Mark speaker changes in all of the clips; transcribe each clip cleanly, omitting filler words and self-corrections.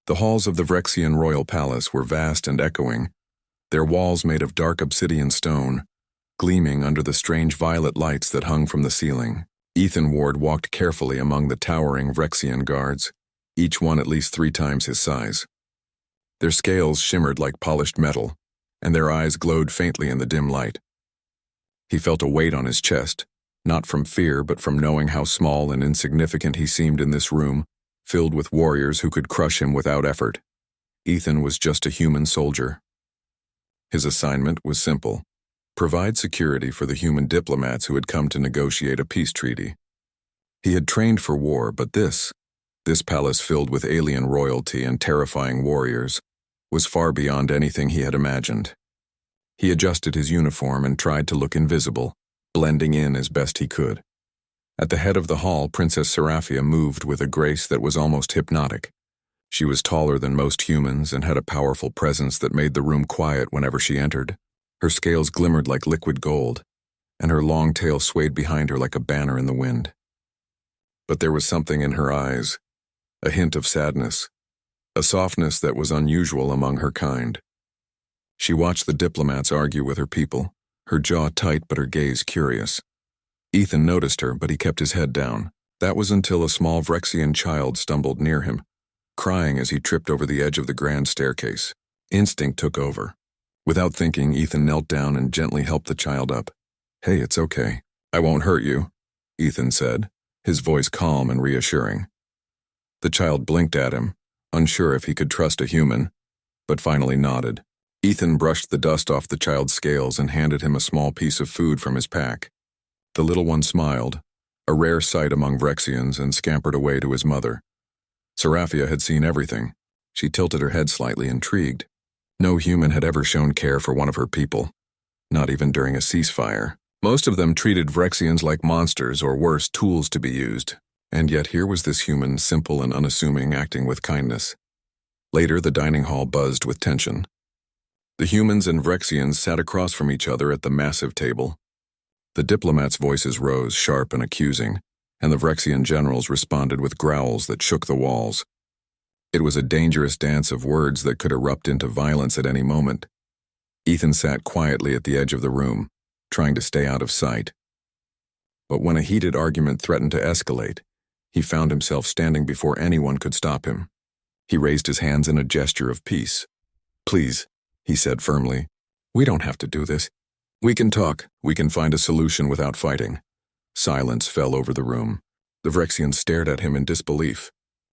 Speaker 1: The halls of the Vrexian royal palace were vast and echoing, their walls made of dark obsidian stone, gleaming under the strange violet lights that hung from the ceiling. Ethan Ward walked carefully among the towering Vrexian guards, each one at least 3 times his size. Their scales shimmered like polished metal, and their eyes glowed faintly in the dim light. He felt a weight on his chest, not from fear but from knowing how small and insignificant he seemed in this room, filled with warriors who could crush him without effort. Ethan was just a human soldier. His assignment was simple: provide security for the human diplomats who had come to negotiate a peace treaty. He had trained for war, but this palace filled with alien royalty and terrifying warriors, was far beyond anything he had imagined. He adjusted his uniform and tried to look invisible, blending in as best he could. At the head of the hall, Princess Seraphia moved with a grace that was almost hypnotic. She was taller than most humans and had a powerful presence that made the room quiet whenever she entered. Her scales glimmered like liquid gold, and her long tail swayed behind her like a banner in the wind. But there was something in her eyes, a hint of sadness, a softness that was unusual among her kind. She watched the diplomats argue with her people, her jaw tight but her gaze curious. Ethan noticed her, but he kept his head down. That was until a small Vrexian child stumbled near him, crying as he tripped over the edge of the grand staircase. Instinct took over. Without thinking, Ethan knelt down and gently helped the child up. "Hey, it's okay. I won't hurt you," Ethan said, his voice calm and reassuring. The child blinked at him, unsure if he could trust a human, but finally nodded. Ethan brushed the dust off the child's scales and handed him a small piece of food from his pack. The little one smiled, a rare sight among Vrexians, and scampered away to his mother. Seraphia had seen everything. She tilted her head slightly, intrigued. No human had ever shown care for one of her people, not even during a ceasefire. Most of them treated Vrexians like monsters or worse, tools to be used, and yet here was this human, simple and unassuming, acting with kindness. Later, the dining hall buzzed with tension. The humans and Vrexians sat across from each other at the massive table. The diplomats' voices rose, sharp and accusing, and the Vrexian generals responded with growls that shook the walls. It was a dangerous dance of words that could erupt into violence at any moment. Ethan sat quietly at the edge of the room, trying to stay out of sight. But when a heated argument threatened to escalate, he found himself standing before anyone could stop him. He raised his hands in a gesture of peace. "Please," he said firmly, "we don't have to do this. We can talk. We can find a solution without fighting." Silence fell over the room. The Vrexians stared at him in disbelief.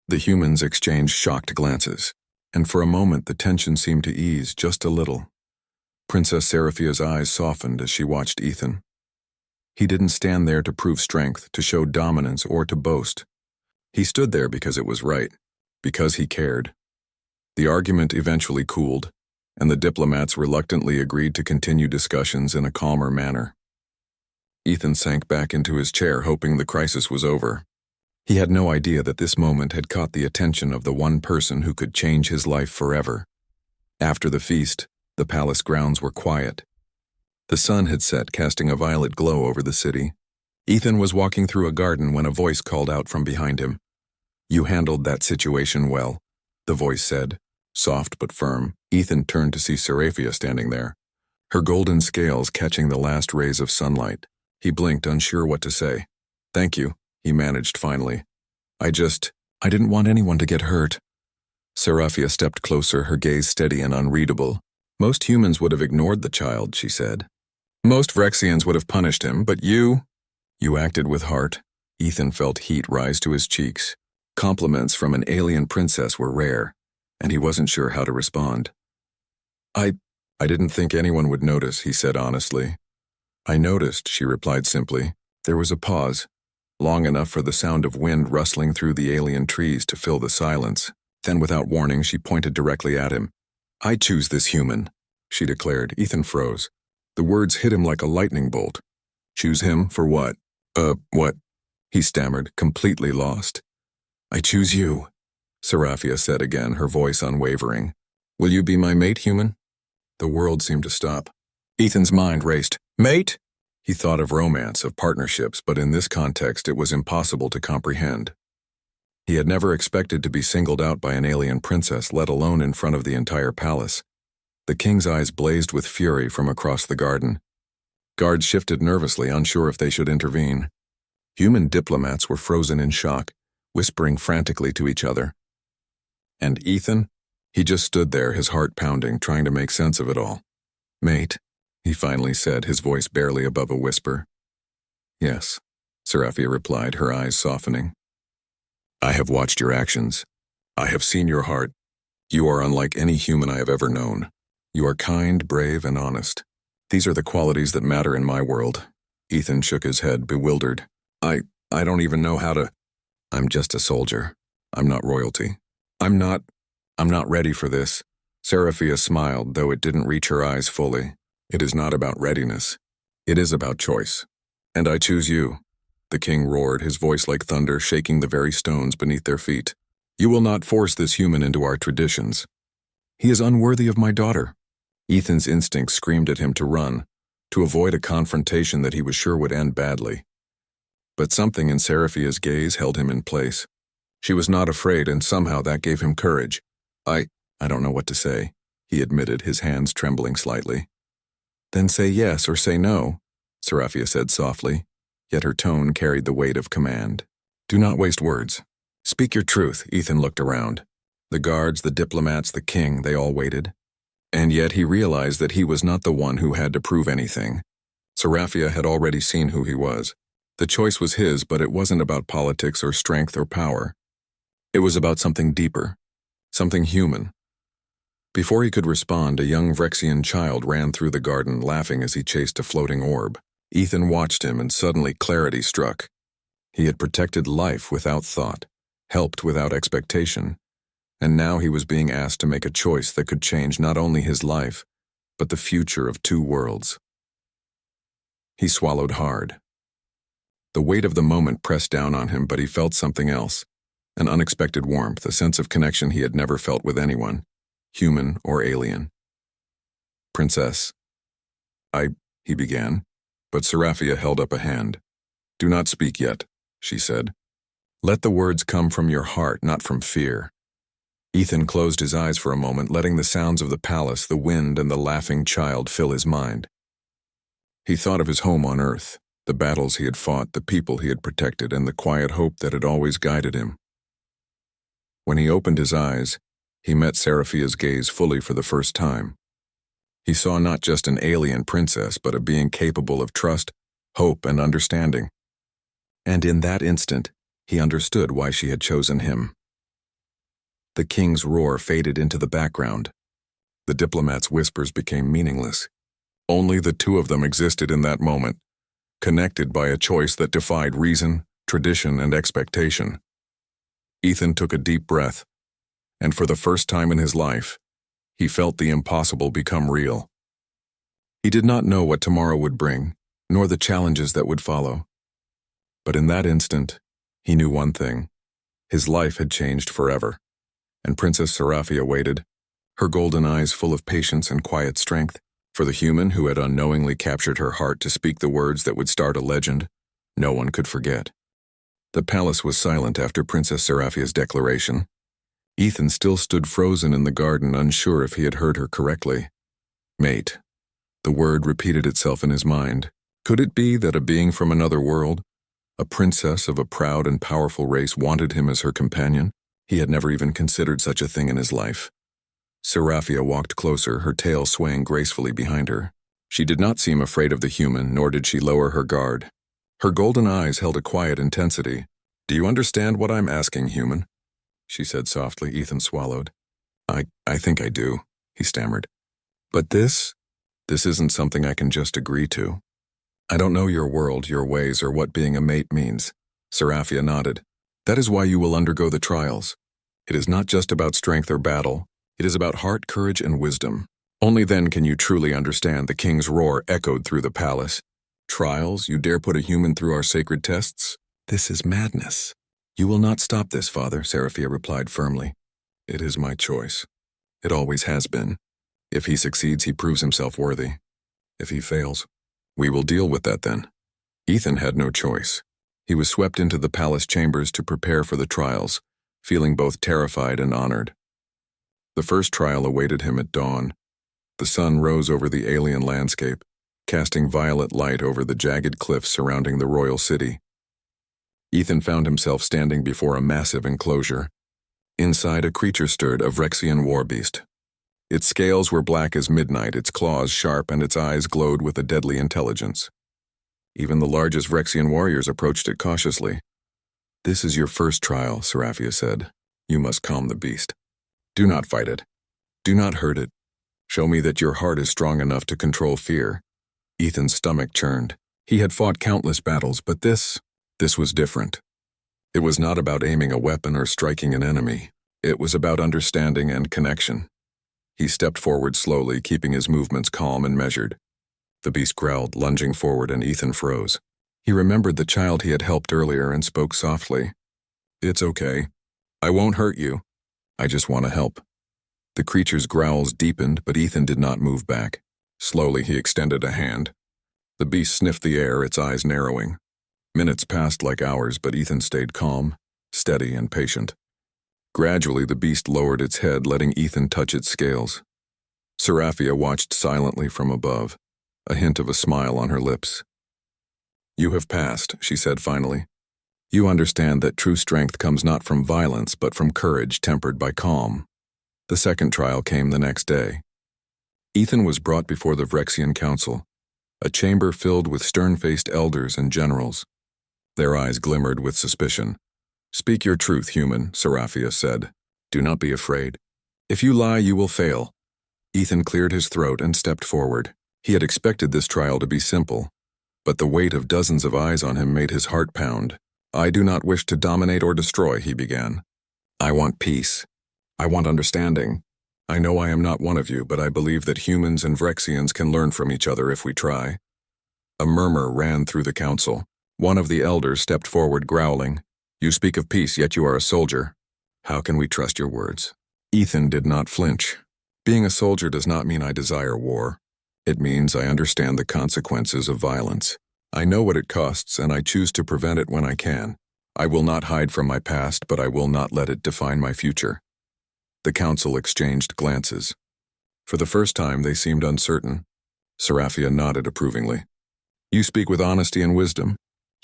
Speaker 1: The humans exchanged shocked glances, and for a moment the tension seemed to ease just a little. Princess Seraphia's eyes softened as she watched Ethan. He didn't stand there to prove strength, to show dominance, or to boast. He stood there because it was right, because he cared. The argument eventually cooled, and the diplomats reluctantly agreed to continue discussions in a calmer manner. Ethan sank back into his chair, hoping the crisis was over. He had no idea that this moment had caught the attention of the one person who could change his life forever. After the feast, the palace grounds were quiet. The sun had set, casting a violet glow over the city. Ethan was walking through a garden when a voice called out from behind him. "You handled that situation well," the voice said, soft but firm. Ethan turned to see Seraphia standing there, her golden scales catching the last rays of sunlight. He blinked, unsure what to say. "Thank you," he managed finally. I didn't want anyone to get hurt." Seraphia stepped closer, her gaze steady and unreadable. "Most humans would have ignored the child," she said. "Most Vrexians would have punished him, but you acted with heart." Ethan felt heat rise to his cheeks. Compliments from an alien princess were rare, and he wasn't sure how to respond. I didn't think anyone would notice," he said honestly. "I noticed," she replied simply. There was a pause, long enough for the sound of wind rustling through the alien trees to fill the silence. Then without warning, she pointed directly at him. "I choose this human," she declared. Ethan froze. The words hit him like a lightning bolt. "Choose him for what?" What?" he stammered, completely lost. "I choose you," Seraphia said again, her voice unwavering. "Will you be my mate, human?" The world seemed to stop. Ethan's mind raced. Mate? He thought of romance, of partnerships, but in this context it was impossible to comprehend. He had never expected to be singled out by an alien princess, let alone in front of the entire palace. The king's eyes blazed with fury from across the garden. Guards shifted nervously, unsure if they should intervene. Human diplomats were frozen in shock, whispering frantically to each other. And Ethan? He just stood there, his heart pounding, trying to make sense of it all. "Mate," he finally said, his voice barely above a whisper. "Yes," Seraphia replied, her eyes softening. "I have watched your actions. I have seen your heart. You are unlike any human I have ever known. You are kind, brave, and honest. These are the qualities that matter in my world." Ethan shook his head, bewildered. I don't even know how to... I'm just a soldier. I'm not royalty. I'm not ready for this." Seraphia smiled, though it didn't reach her eyes fully. "It is not about readiness. It is about choice. And I choose you." The king roared, his voice like thunder, shaking the very stones beneath their feet. "You will not force this human into our traditions. He is unworthy of my daughter." Ethan's instincts screamed at him to run, to avoid a confrontation that he was sure would end badly. But something in Seraphia's gaze held him in place. She was not afraid, and somehow that gave him courage. I don't know what to say," he admitted, his hands trembling slightly. "Then say yes or say no," Seraphia said softly, yet her tone carried the weight of command. "Do not waste words. Speak your truth." Ethan looked around. The guards, the diplomats, the king, they all waited. And yet he realized that he was not the one who had to prove anything. Seraphia had already seen who he was. The choice was his, but it wasn't about politics or strength or power. It was about something deeper, something human. Before he could respond, a young Vrexian child ran through the garden, laughing as he chased a floating orb. Ethan watched him, and suddenly clarity struck. He had protected life without thought, helped without expectation, and now he was being asked to make a choice that could change not only his life, but the future of two worlds. He swallowed hard. The weight of the moment pressed down on him, but he felt something else, an unexpected warmth, a sense of connection he had never felt with anyone, human or alien. "Princess, he began, but Seraphia held up a hand. "Do not speak yet," she said. "Let the words come from your heart, not from fear." Ethan closed his eyes for a moment, letting the sounds of the palace, the wind, and the laughing child fill his mind. He thought of his home on Earth, the battles he had fought, the people he had protected, and the quiet hope that had always guided him. When he opened his eyes, he met Seraphia's gaze fully for the first time. He saw not just an alien princess, but a being capable of trust, hope, and understanding. And in that instant, he understood why she had chosen him. The king's roar faded into the background. The diplomats' whispers became meaningless. Only the two of them existed in that moment, connected by a choice that defied reason, tradition, and expectation. Ethan took a deep breath, and for the first time in his life, he felt the impossible become real. He did not know what tomorrow would bring, nor the challenges that would follow. But in that instant, he knew one thing. His life had changed forever, and Princess Seraphia waited, her golden eyes full of patience and quiet strength, for the human who had unknowingly captured her heart to speak the words that would start a legend no one could forget. The palace was silent after Princess Seraphia's declaration. Ethan still stood frozen in the garden, unsure if he had heard her correctly. "Mate." The word repeated itself in his mind. Could it be that a being from another world, a princess of a proud and powerful race, wanted him as her companion? He had never even considered such a thing in his life. Seraphia walked closer, her tail swaying gracefully behind her. She did not seem afraid of the human, nor did she lower her guard. Her golden eyes held a quiet intensity. "Do you understand what I'm asking, human?" she said softly. Ethan swallowed. I think I do," he stammered. "But this isn't something I can just agree to. I don't know your world, your ways, or what being a mate means." Seraphia nodded. "That is why you will undergo the trials. It is not just about strength or battle. It is about heart, courage, and wisdom. Only then can you truly understand." The king's roar echoed through the palace. "Trials? You dare put a human through our sacred tests? This is madness." "You will not stop this, father," Seraphia replied firmly. "It is my choice. It always has been. If he succeeds, he proves himself worthy. If he fails, we will deal with that then." Ethan had no choice. He was swept into the palace chambers to prepare for the trials, feeling both terrified and honored. The first trial awaited him at dawn. The sun rose over the alien landscape, casting violet light over the jagged cliffs surrounding the royal city. Ethan found himself standing before a massive enclosure. Inside, a creature stirred, a Vrexian war beast. Its scales were black as midnight, its claws sharp, and its eyes glowed with a deadly intelligence. Even the largest Vrexian warriors approached it cautiously. "This is your first trial," Seraphia said. "You must calm the beast. Do not fight it. Do not hurt it. Show me that your heart is strong enough to control fear." Ethan's stomach churned. He had fought countless battles, but this was different. It was not about aiming a weapon or striking an enemy. It was about understanding and connection. He stepped forward slowly, keeping his movements calm and measured. The beast growled, lunging forward, and Ethan froze. He remembered the child he had helped earlier and spoke softly. "It's okay. I won't hurt you. I just want to help." The creature's growls deepened, but Ethan did not move back. Slowly, he extended a hand. The beast sniffed the air, its eyes narrowing. Minutes passed like hours, but Ethan stayed calm, steady, and patient. Gradually, the beast lowered its head, letting Ethan touch its scales. Seraphia watched silently from above, a hint of a smile on her lips. "You have passed," she said finally. "You understand that true strength comes not from violence, but from courage tempered by calm." The second trial came the next day. Ethan was brought before the Vrexian Council, a chamber filled with stern-faced elders and generals. Their eyes glimmered with suspicion. "Speak your truth, human," Seraphia said. "Do not be afraid. If you lie, you will fail." Ethan cleared his throat and stepped forward. He had expected this trial to be simple, but the weight of dozens of eyes on him made his heart pound. "I do not wish to dominate or destroy," he began. "I want peace. I want understanding. I know I am not one of you, but I believe that humans and Vrexians can learn from each other if we try." A murmur ran through the council. One of the elders stepped forward, growling, "You speak of peace, yet you are a soldier. How can we trust your words?" Ethan did not flinch. "Being a soldier does not mean I desire war. It means I understand the consequences of violence. I know what it costs, and I choose to prevent it when I can. I will not hide from my past, but I will not let it define my future." The council exchanged glances. For the first time, they seemed uncertain. Seraphia nodded approvingly. "You speak with honesty and wisdom.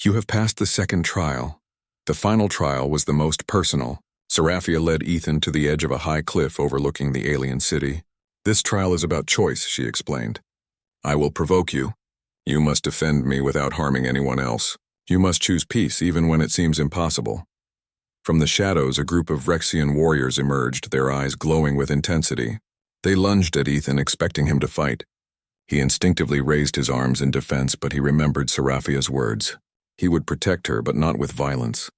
Speaker 1: You have passed the second trial." The final trial was the most personal. Seraphia led Ethan to the edge of a high cliff overlooking the alien city. "This trial is about choice," she explained. "I will provoke you. You must defend me without harming anyone else. You must choose peace even when it seems impossible." From the shadows, a group of Vrexian warriors emerged, their eyes glowing with intensity. They lunged at Ethan, expecting him to fight. He instinctively raised his arms in defense, but he remembered Seraphia's words. He would protect her, but not with violence.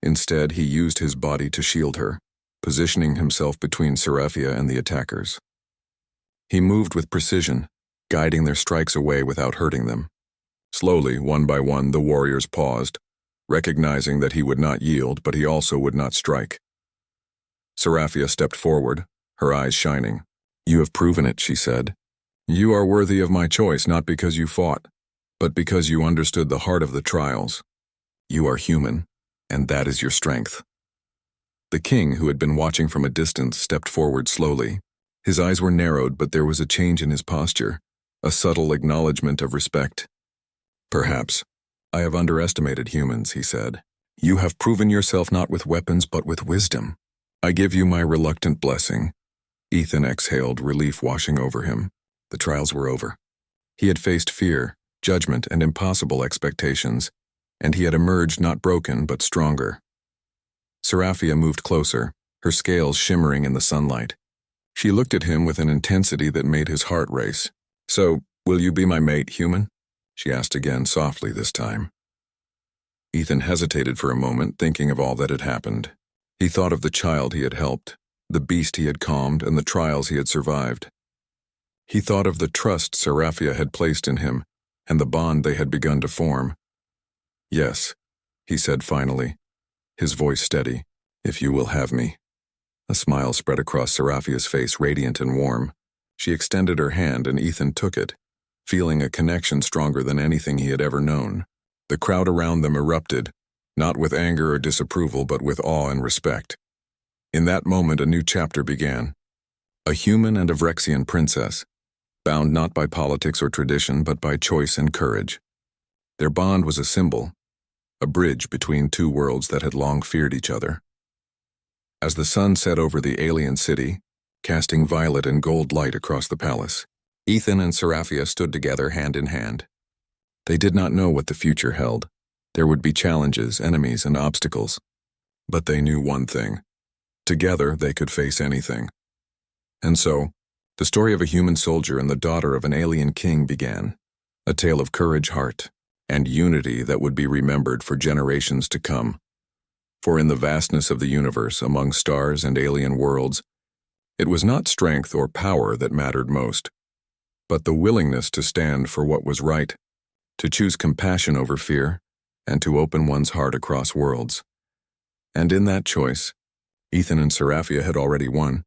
Speaker 1: Instead, he used his body to shield her, positioning himself between Seraphia and the attackers. He moved with precision, guiding their strikes away without hurting them. Slowly, one by one, the warriors paused, recognizing that he would not yield, but he also would not strike. Seraphia stepped forward, her eyes shining. "You have proven it," she said. "You are worthy of my choice, not because you fought, but because you understood the heart of the trials. You are human, and that is your strength." The king, who had been watching from a distance, stepped forward slowly. His eyes were narrowed, but there was a change in his posture, a subtle acknowledgement of respect. "Perhaps I have underestimated humans," he said. "You have proven yourself not with weapons, but with wisdom. I give you my reluctant blessing." Ethan exhaled, relief washing over him. The trials were over. He had faced fear, judgment, and impossible expectations, and he had emerged not broken, but stronger. Seraphia moved closer, her scales shimmering in the sunlight. She looked at him with an intensity that made his heart race. "So, will you be my mate, human?" she asked again, softly this time. Ethan hesitated for a moment, thinking of all that had happened. He thought of the child he had helped, the beast he had calmed, and the trials he had survived. He thought of the trust Seraphia had placed in him, and the bond they had begun to form. "Yes," he said finally, his voice steady, "if you will have me." A smile spread across Seraphia's face, radiant and warm. She extended her hand, and Ethan took it, feeling a connection stronger than anything he had ever known. The crowd around them erupted, not with anger or disapproval, but with awe and respect. In that moment, a new chapter began. A human and a Vrexian princess, bound not by politics or tradition, but by choice and courage. Their bond was a symbol, a bridge between two worlds that had long feared each other. As the sun set over the alien city, casting violet and gold light across the palace, Ethan and Seraphia stood together hand in hand. They did not know what the future held. There would be challenges, enemies, and obstacles. But they knew one thing. Together, they could face anything. And so, the story of a human soldier and the daughter of an alien king began, a tale of courage, heart, and unity that would be remembered for generations to come. For in the vastness of the universe, among stars and alien worlds, it was not strength or power that mattered most, but the willingness to stand for what was right, to choose compassion over fear, and to open one's heart across worlds. And in that choice, Ethan and Seraphia had already won.